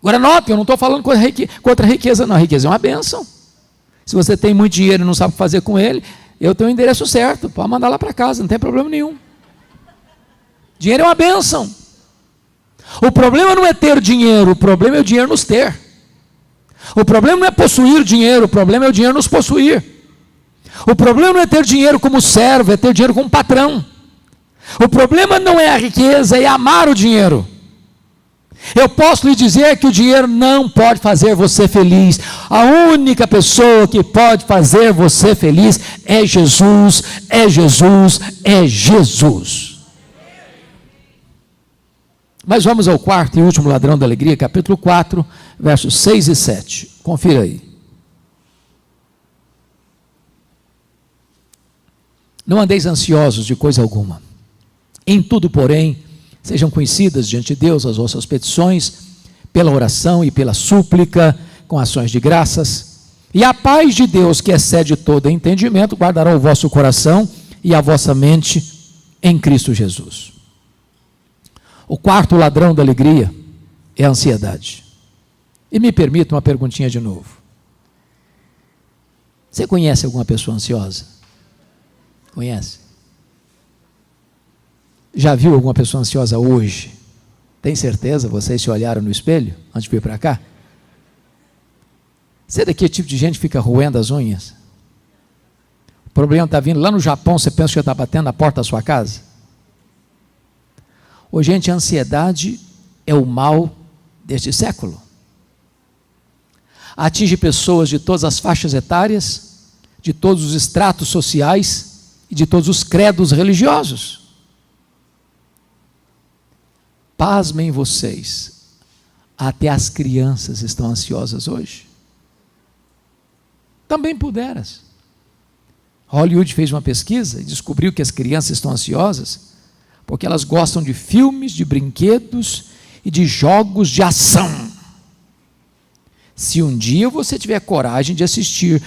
Speaker 2: Agora note, eu não estou falando contra a riqueza, não. A riqueza é uma bênção. Se você tem muito dinheiro e não sabe o que fazer com ele, eu tenho o endereço certo, pode mandar lá para casa, não tem problema nenhum. Dinheiro é uma bênção. O problema não é ter dinheiro, o problema é o dinheiro nos ter. O problema não é possuir dinheiro, o problema é o dinheiro nos possuir. O problema não é ter dinheiro como servo, é ter dinheiro como patrão. O problema não é a riqueza, é amar o dinheiro. Eu posso lhe dizer que o dinheiro não pode fazer você feliz. A única pessoa que pode fazer você feliz é Jesus, é Jesus, é Jesus. Mas vamos ao quarto e último ladrão da alegria, capítulo 4, versos 6 e 7. Confira aí. Não andeis ansiosos de coisa alguma. Em tudo, porém, sejam conhecidas diante de Deus as vossas petições, pela oração e pela súplica, com ações de graças. E a paz de Deus, que excede todo entendimento, guardará o vosso coração e a vossa mente em Cristo Jesus. O quarto ladrão da alegria é a ansiedade. E me permita uma perguntinha de novo. Você conhece alguma pessoa ansiosa? Conhece? Já viu alguma pessoa ansiosa hoje? Tem certeza? Vocês se olharam no espelho antes de vir para cá? Você é daquele tipo de gente que fica roendo as unhas? O problema está vindo lá no Japão, você pensa que já está batendo na porta da sua casa? Ô, gente, a ansiedade é o mal deste século. Atinge pessoas de todas as faixas etárias, de todos os estratos sociais e de todos os credos religiosos. Pasmem vocês, até as crianças estão ansiosas hoje. Também puderas. Hollywood fez uma pesquisa e descobriu que as crianças estão ansiosas porque elas gostam de filmes, de brinquedos e de jogos de ação. Se um dia você tiver coragem de assistir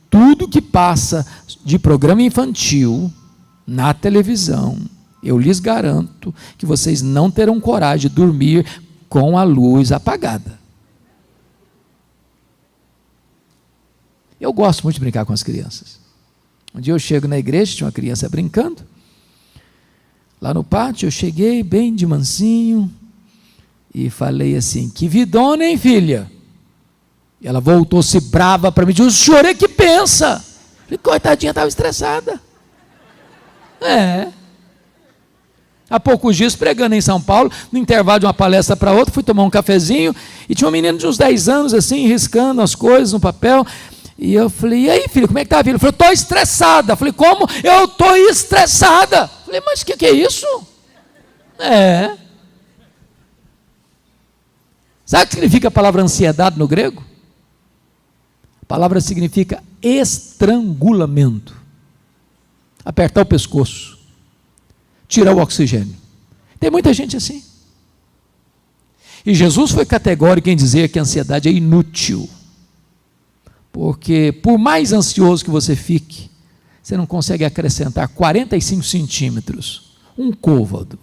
Speaker 2: tudo que passa de programa infantil na televisão, eu lhes garanto que vocês não terão coragem de dormir com a luz apagada. Eu gosto muito de brincar com as crianças. Um dia eu chego na igreja, tinha uma criança brincando, lá no pátio, eu cheguei bem de mansinho e falei assim: que vidona, hein, filha? E ela voltou-se brava para mim e disse: o senhor é que pensa. Eu falei: coitadinha, estava estressada. Há poucos dias, pregando em São Paulo, no intervalo de uma palestra para outra, fui tomar um cafezinho e tinha uma menina de uns 10 anos assim, riscando as coisas no papel. E eu falei: e aí, filho, como é que está a vida? Ela falou: estou estressada. Eu falei: como? Eu estou estressada. Eu falei: mas o que é isso? Sabe o que significa a palavra ansiedade no grego? A palavra significa estrangulamento. Apertar o pescoço, tirar o oxigênio. Tem muita gente assim. E Jesus foi categórico em dizer que a ansiedade é inútil. Porque por mais ansioso que você fique, você não consegue acrescentar 45 centímetros, um côvado,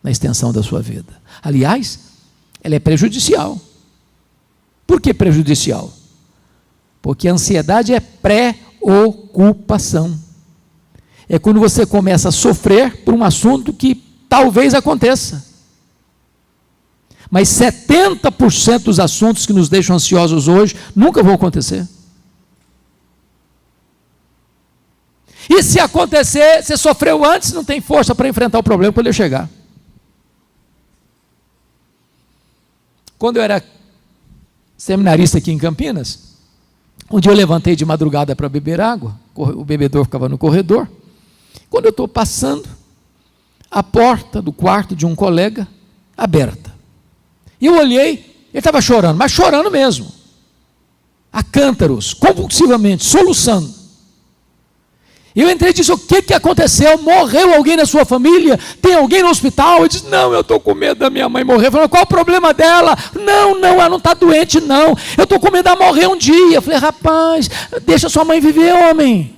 Speaker 2: na extensão da sua vida. Aliás, ela é prejudicial. Por que prejudicial? Porque a ansiedade é preocupação. É quando você começa a sofrer por um assunto que talvez aconteça. Mas 70% dos assuntos que nos deixam ansiosos hoje nunca vão acontecer. E se acontecer, você sofreu antes, não tem força para enfrentar o problema quando ele chegar. Quando eu era seminarista aqui em Campinas. Um dia eu levantei de madrugada para beber água, o bebedor ficava no corredor. Quando eu estou passando, a porta do quarto de um colega aberta. E eu olhei, ele estava chorando, mas chorando mesmo, a cântaros, convulsivamente, soluçando. E eu entrei e disse: o que aconteceu? Morreu alguém na sua família? Tem alguém no hospital? Eu disse: não, eu estou com medo da minha mãe morrer. Eu falei: qual o problema dela? Não, ela não está doente, não. Eu estou com medo dela morrer um dia. Eu falei: rapaz, deixa sua mãe viver, homem.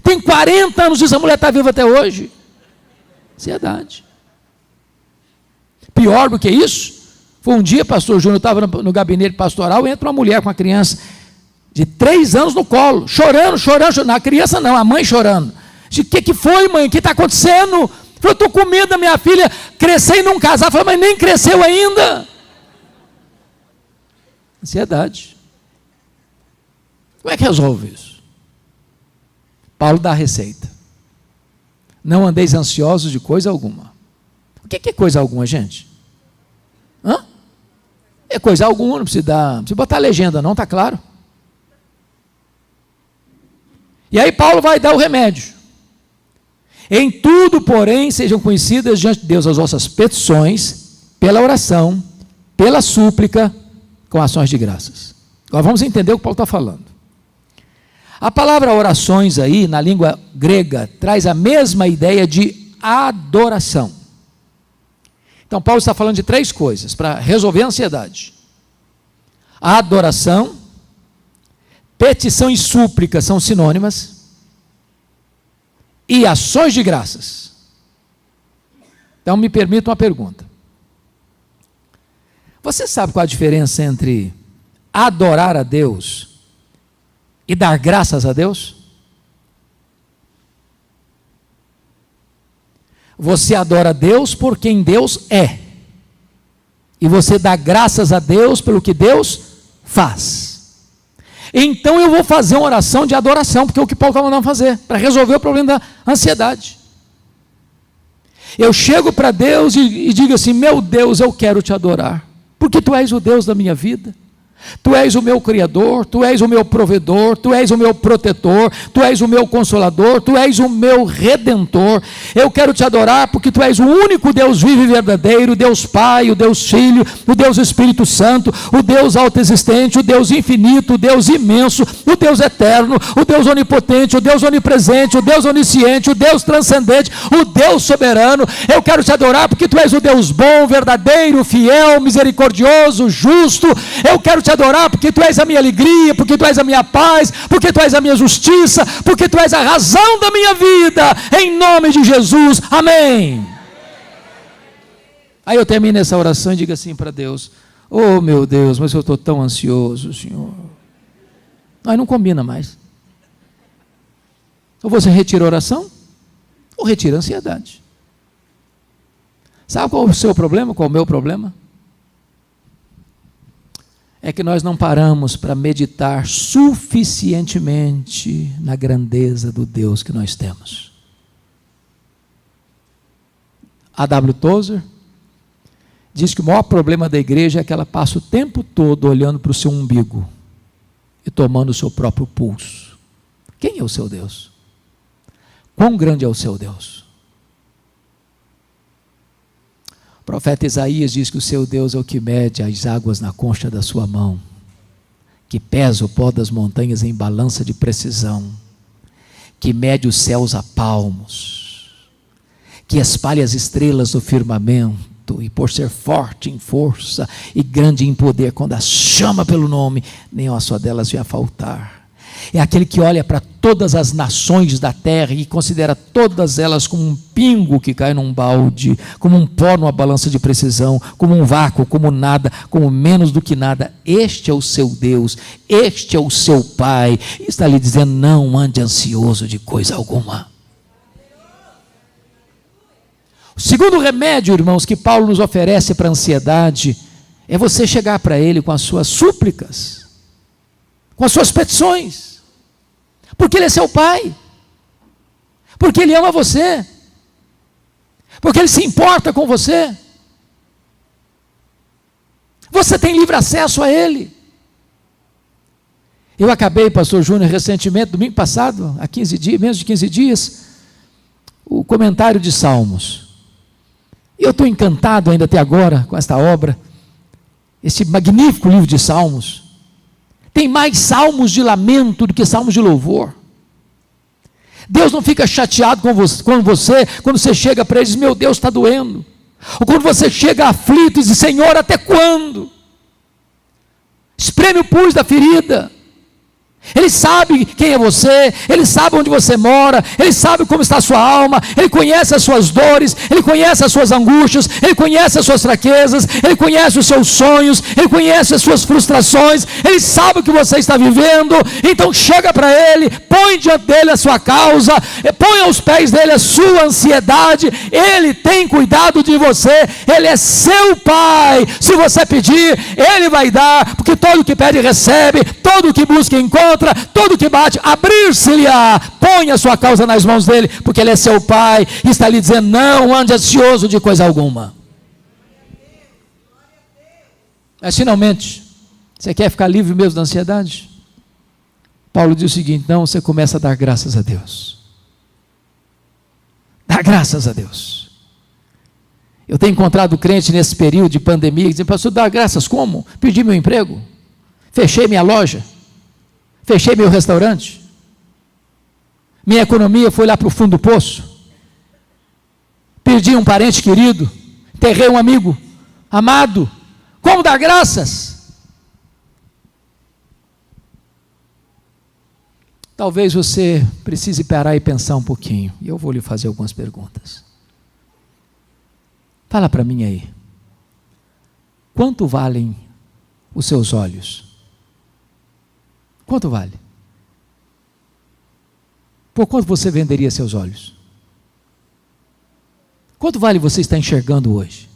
Speaker 2: Tem 40 anos e essa mulher está viva até hoje. Ansiedade. Pior do que isso, foi um dia, pastor Júnior, eu estava no gabinete pastoral, entra uma mulher com uma criança de 3 anos no colo, chorando. A criança não, a mãe chorando. O que foi, mãe? O que está acontecendo? Eu falei: estou com medo da minha filha crescer e não casar. Eu falei: mas nem cresceu ainda. Ansiedade. Como é que resolve isso? Paulo dá a receita. Não andeis ansiosos de coisa alguma. O que é coisa alguma, gente? É coisa alguma, não precisa botar legenda não, está claro. E aí Paulo vai dar o remédio. Em tudo, porém, sejam conhecidas diante de Deus as vossas petições, pela oração, pela súplica, com ações de graças. Agora vamos entender o que Paulo está falando. A palavra orações aí, na língua grega, traz a mesma ideia de adoração. Então Paulo está falando de 3 coisas para resolver a ansiedade: a adoração, petição e súplica são sinônimas, e ações de graças. Então me permita uma pergunta: você sabe qual a diferença entre adorar a Deus e dar graças a Deus? Você adora a Deus por quem Deus é, e você dá graças a Deus pelo que Deus faz. Então eu vou fazer uma oração de adoração, porque é o que Paulo está mandando fazer, para resolver o problema da ansiedade. Eu chego para Deus e digo assim: meu Deus, eu quero te adorar, porque tu és o Deus da minha vida. Tu és o meu Criador, Tu és o meu provedor, Tu és o meu protetor, Tu és o meu consolador, Tu és o meu Redentor. Eu quero te adorar porque Tu és o único Deus vivo e verdadeiro, o Deus Pai, o Deus Filho, o Deus Espírito Santo, o Deus autoexistente, o Deus infinito, o Deus imenso, o Deus eterno, o Deus onipotente, o Deus onipresente, o Deus onisciente, o Deus transcendente, o Deus soberano. Eu quero te adorar porque Tu és o Deus bom, verdadeiro, fiel, misericordioso, justo. Eu quero te adorar porque Tu és a minha alegria, porque Tu és a minha paz, porque Tu és a minha justiça, porque Tu és a razão da minha vida, em nome de Jesus, amém. Aí eu termino essa oração e digo assim para Deus: oh meu Deus, mas eu estou tão ansioso, Senhor. Aí não combina mais. Ou você retira a oração, ou retira a ansiedade. Sabe qual é o seu problema, qual é o meu problema? É que nós não paramos para meditar suficientemente na grandeza do Deus que nós temos. A.W. Tozer diz que o maior problema da igreja é que ela passa o tempo todo olhando para o seu umbigo e tomando o seu próprio pulso. Quem é o seu Deus? Quão grande é o seu Deus? O profeta Isaías diz que o seu Deus é o que mede as águas na concha da sua mão, que pesa o pó das montanhas em balança de precisão, que mede os céus a palmos, que espalha as estrelas do firmamento, e por ser forte em força e grande em poder, quando as chama pelo nome, nem uma só delas vem a faltar. É aquele que olha para todas as nações da terra e considera todas elas como um pingo que cai num balde, como um pó numa balança de precisão, como um vácuo, como nada, como menos do que nada. Este é o seu Deus, este é o seu Pai. E está lhe dizendo: não ande ansioso de coisa alguma. O segundo remédio, irmãos, que Paulo nos oferece para a ansiedade é você chegar para Ele com as suas súplicas, com as suas petições, porque Ele é seu Pai, porque Ele ama você, porque Ele se importa com você. Você tem livre acesso a Ele. Eu acabei, pastor Júnior, recentemente, domingo passado, há 15 dias, menos de 15 dias, o comentário de Salmos. E eu estou encantado ainda até agora com esta obra, esse magnífico livro de Salmos. Tem mais salmos de lamento do que salmos de louvor. Deus não fica chateado com você quando você chega para ele e diz: meu Deus, está doendo. Ou quando você chega aflito e diz: Senhor, até quando? Espreme o pus da ferida. Ele sabe quem é você, Ele sabe onde você mora, Ele sabe como está a sua alma, Ele conhece as suas dores, Ele conhece as suas angústias, Ele conhece as suas fraquezas, Ele conhece os seus sonhos, Ele conhece as suas frustrações, Ele sabe o que você está vivendo. Então chega para Ele, põe diante dEle a sua causa, põe aos pés dEle a sua ansiedade. Ele tem cuidado de você, Ele é seu Pai. Se você pedir, Ele vai dar, porque todo o que pede recebe, todo o que busca encontra, todo que bate, abrir-se-lhe-á. Põe a sua causa nas mãos dele, porque ele é seu Pai, e está lhe dizendo: não ande ansioso de coisa alguma. Mas finalmente, você quer ficar livre mesmo da ansiedade? Paulo diz o seguinte: então você começa a dar graças a Deus. Dá graças a Deus. Eu tenho encontrado crente nesse período de pandemia, dizendo: pastor, dá graças como? Perdi meu emprego, fechei minha loja, fechei meu restaurante, minha economia foi lá para o fundo do poço, perdi um parente querido, enterrei um amigo amado. Como dar graças? Talvez você precise parar e pensar um pouquinho, e eu vou lhe fazer algumas perguntas. Fala para mim aí, quanto valem os seus olhos? Quanto vale? Por quanto você venderia seus olhos? Quanto vale você estar enxergando hoje?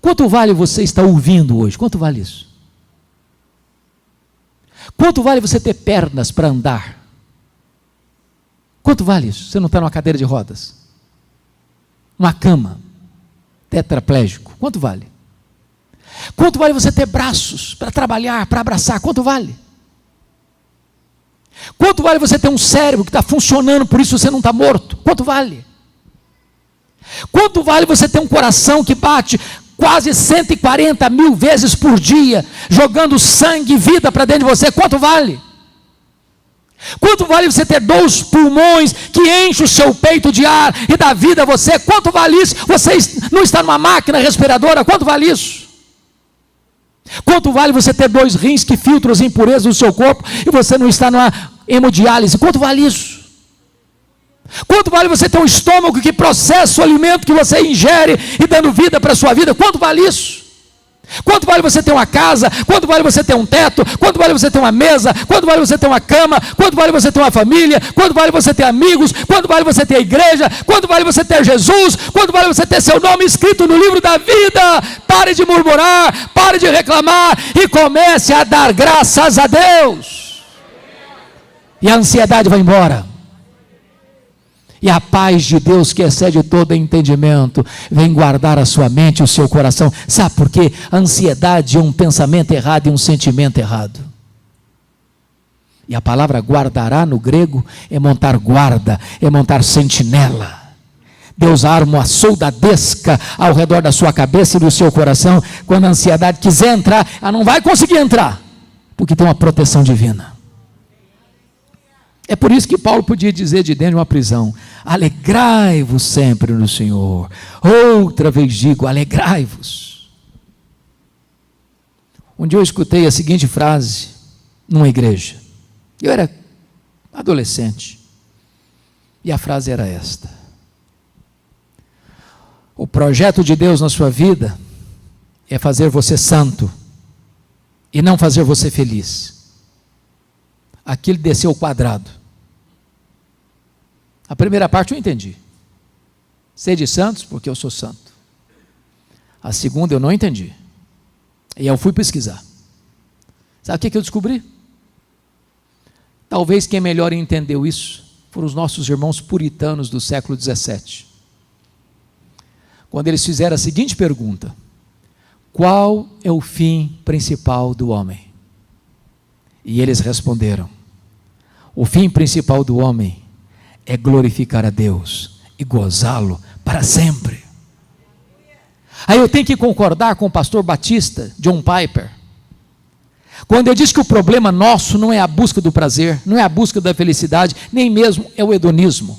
Speaker 2: Quanto vale você estar ouvindo hoje? Quanto vale isso? Quanto vale você ter pernas para andar? Quanto vale isso? Você não está numa cadeira de rodas? Uma cama? Tetraplégico? Quanto vale? Quanto vale você ter braços para trabalhar, para abraçar? Quanto vale? Quanto vale você ter um cérebro que está funcionando, por isso você não está morto? Quanto vale? Quanto vale você ter um coração que bate quase 140 mil vezes por dia, jogando sangue e vida para dentro de você? Quanto vale? Quanto vale você ter 2 pulmões que enchem o seu peito de ar e dá vida a você? Quanto vale isso? Você não está numa máquina respiradora? Quanto vale isso? Quanto vale você ter 2 rins que filtram as impurezas do seu corpo e você não está numa hemodiálise? Quanto vale isso? Quanto vale você ter um estômago que processa o alimento que você ingere e dando vida para a sua vida? Quanto vale isso? Quanto vale você ter uma casa? Quanto vale você ter um teto? Quanto vale você ter uma mesa? Quanto vale você ter uma cama? Quanto vale você ter uma família? Quanto vale você ter amigos? Quanto vale você ter a igreja? Quanto vale você ter Jesus? Quanto vale você ter seu nome escrito no livro da vida? Pare de murmurar, pare de reclamar e comece a dar graças a Deus. E a ansiedade vai embora. E a paz de Deus, que excede todo entendimento, vem guardar a sua mente e o seu coração. Sabe por quê? A ansiedade é um pensamento errado e um sentimento errado. E a palavra guardará no grego é montar guarda, é montar sentinela. Deus arma uma soldadesca ao redor da sua cabeça e do seu coração. Quando a ansiedade quiser entrar, ela não vai conseguir entrar, porque tem uma proteção divina. É por isso que Paulo podia dizer de dentro de uma prisão: alegrai-vos sempre no Senhor. Outra vez digo, alegrai-vos. Um dia eu escutei a seguinte frase numa igreja. Eu era adolescente. E a frase era esta: o projeto de Deus na sua vida é fazer você santo e não fazer você feliz. Aquilo desceu ao quadrado. A primeira parte eu entendi. Sede santos porque eu sou santo. A segunda eu não entendi. E eu fui pesquisar. Sabe o que eu descobri? Talvez quem melhor entendeu isso foram os nossos irmãos puritanos do século XVII. Quando eles fizeram a seguinte pergunta: qual é o fim principal do homem? E eles responderam: o fim principal do homem é glorificar a Deus e gozá-lo para sempre. Aí eu tenho que concordar com o pastor batista, John Piper, quando ele diz que o problema nosso não é a busca do prazer, não é a busca da felicidade, nem mesmo é o hedonismo.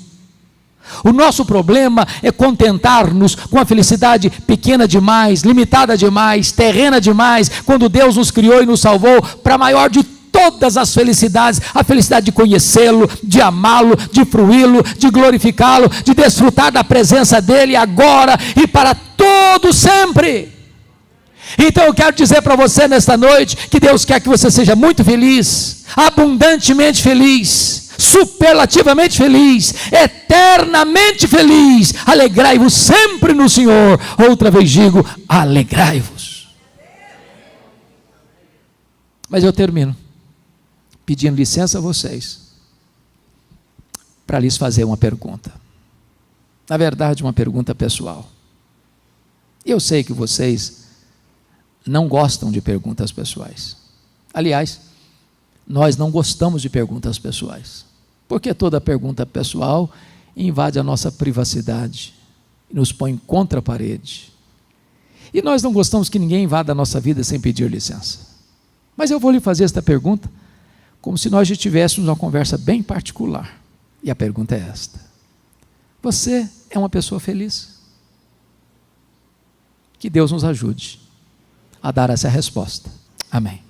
Speaker 2: O nosso problema é contentar-nos com a felicidade pequena demais, limitada demais, terrena demais, quando Deus nos criou e nos salvou para a maior de todas as felicidades, a felicidade de conhecê-lo, de amá-lo, de fruí-lo, de glorificá-lo, de desfrutar da presença dEle agora e para todo sempre. Então eu quero dizer para você nesta noite, que Deus quer que você seja muito feliz, abundantemente feliz, superlativamente feliz, eternamente feliz. Alegrai-vos sempre no Senhor. Outra vez digo, alegrai-vos. Mas eu termino pedindo licença a vocês para lhes fazer uma pergunta. Na verdade, uma pergunta pessoal. Eu sei que vocês não gostam de perguntas pessoais. Aliás, nós não gostamos de perguntas pessoais, porque toda pergunta pessoal invade a nossa privacidade e nos põe contra a parede. E nós não gostamos que ninguém invada a nossa vida sem pedir licença. Mas eu vou lhe fazer esta pergunta como se nós já tivéssemos uma conversa bem particular. E a pergunta é esta: você é uma pessoa feliz? Que Deus nos ajude a dar essa resposta. Amém.